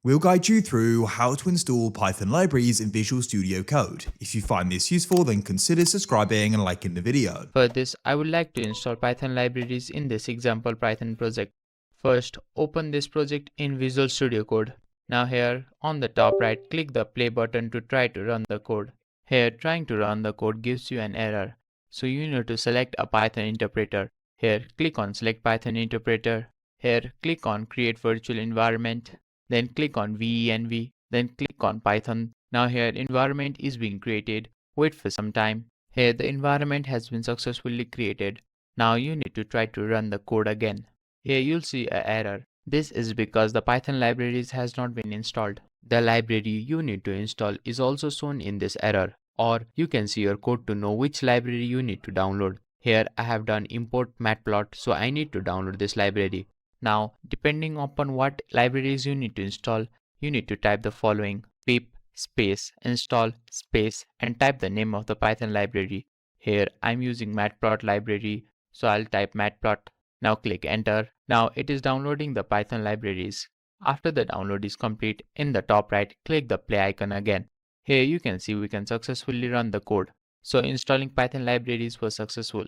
We'll guide you through how to install Python libraries in Visual Studio Code. If you find this useful, then consider subscribing and liking the video. For this, I would like to install Python libraries in this example Python project. First, open this project in Visual Studio Code. Now here, on the top right, click the play button to try to run the code. Here, trying to run the code gives you an error. So you need to select a Python interpreter. Here, click on Select Python Interpreter. Here, click on Create Virtual Environment. Then click on venv. Then click on Python. Now here, environment is being created. Wait for some time. Here, the environment has been successfully created. Now you need to try to run the code again. Here you'll see an error. This is because the Python libraries has not been installed. The library you need to install is also shown in this error. Or you can see your code to know which library you need to download. Here I have done import matplot, so I need to download this library. Now, depending upon what libraries you need to install, you need to type the following: pip space install space and type the name of the Python library. Here I'm using matplot library, so I'll type matplot. Now click enter. Now it is downloading the Python libraries. After the download is complete, in the top right, click the play icon again. Here you can see we can successfully run the code. So installing Python libraries was successful.